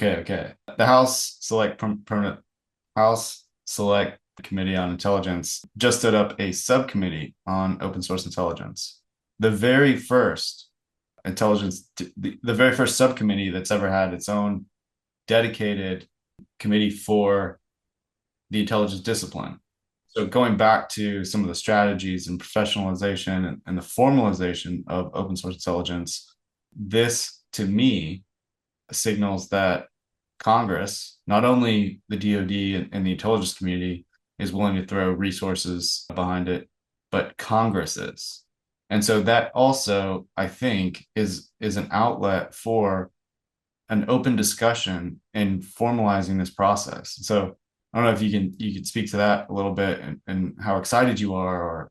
Okay. The Permanent House Select Committee on Intelligence just stood up a subcommittee on open source intelligence. The very first the very first subcommittee that's ever had its own dedicated committee for the intelligence discipline. So going back to some of the strategies and professionalization and the formalization of open source intelligence, this to me signals that Congress, not only the DoD and the intelligence community, is willing to throw resources behind it, but Congress is. And so that also, I think, is an outlet for an open discussion and formalizing this process. So I don't know if you could speak to that a little bit and how excited you are,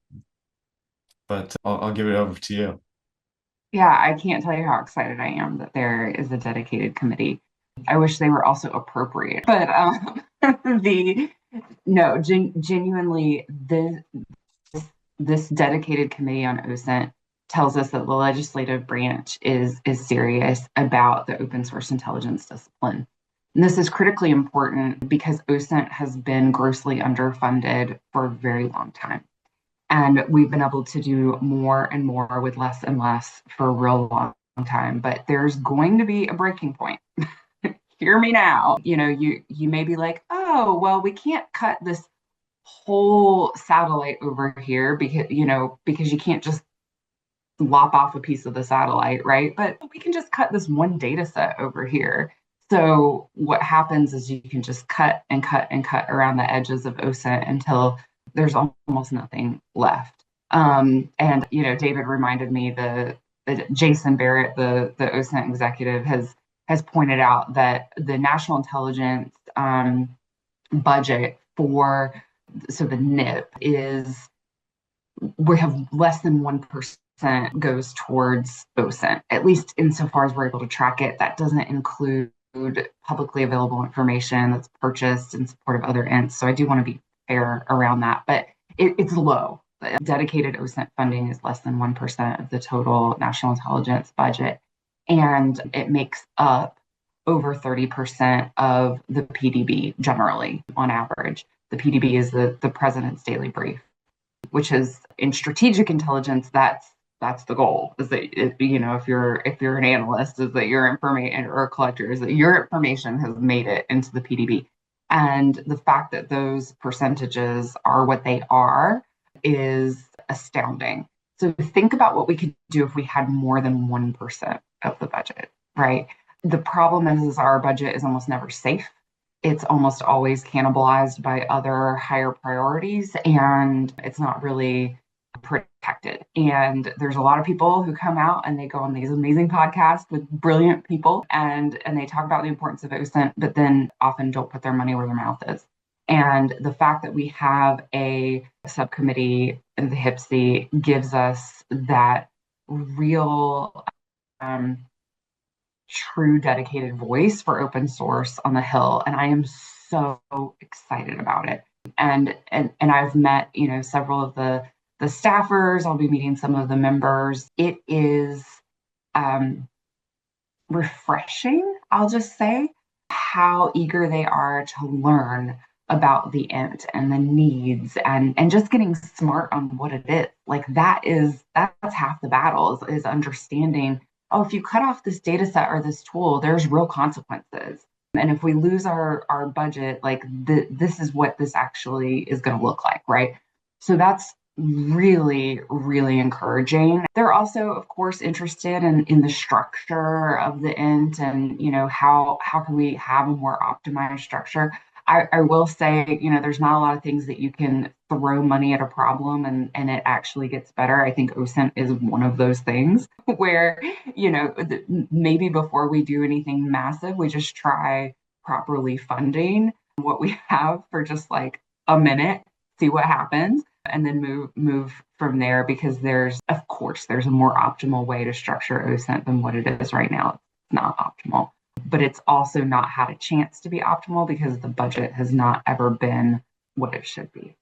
but I'll give it over to you. Yeah, I can't tell you how excited I am that there is a dedicated committee. I wish they were also appropriate, but the no, genuinely, this dedicated committee on OSINT tells us that the legislative branch is serious about the open source intelligence discipline. And this is critically important because OSINT has been grossly underfunded for a very long time. And we've been able to do more and more with less and less for a real long time. But there's going to be a breaking point. Hear me now. You may be like, oh, well, we can't cut this whole satellite over here because you can't just lop off a piece of the satellite, right? But we can just cut this one data set over here. So what happens is you can just cut and cut and cut around the edges of OSINT until there's almost nothing left. And David reminded me that Jason Barrett, the OSINT executive, has pointed out that the national intelligence budget for the NIP is we have less than 1% goes towards OSINT, at least insofar as we're able to track it. That doesn't include publicly available information that's purchased in support of other ends. So I do want to be fair around that, but it's low. Dedicated OSINT funding is less than 1% of the total national intelligence budget, and it makes up over 30% of the PDB generally on average. The PDB is the president's daily brief, which is in strategic intelligence, that's the goal, is that if you're an analyst, is that your information, or a collector, is that your information has made it into the PDB. And the fact that those percentages are what they are is astounding. So think about what we could do if we had more than 1% of the budget, right? The problem is our budget is almost never safe. It's almost always cannibalized by other higher priorities, and it's not really protected. And there's a lot of people who come out and they go on these amazing podcasts with brilliant people and they talk about the importance of OSINT, but then often don't put their money where their mouth is. And the fact that we have a subcommittee in the HIPC gives us that real true dedicated voice for open source on the Hill. And I am so excited about it. And I've met, several of the staffers. I'll be meeting some of the members. It is refreshing, I'll just say, how eager they are to learn about the INT and the needs and just getting smart on what it is. Like that's half the battle is understanding, oh, if you cut off this data set or this tool, there's real consequences. And if we lose our budget, like this is what this actually is going to look like, right? So that's really, really encouraging. They're also, of course, interested in the structure of the INT and, how can we have a more optimized structure. I will say, there's not a lot of things that you can throw money at a problem and it actually gets better. I think OSINT is one of those things where, maybe before we do anything massive, we just try properly funding what we have for just like a minute, see what happens, and then move from there, because there's a more optimal way to structure OSINT than what it is right now. It's not optimal. But it's also not had a chance to be optimal because the budget has not ever been what it should be.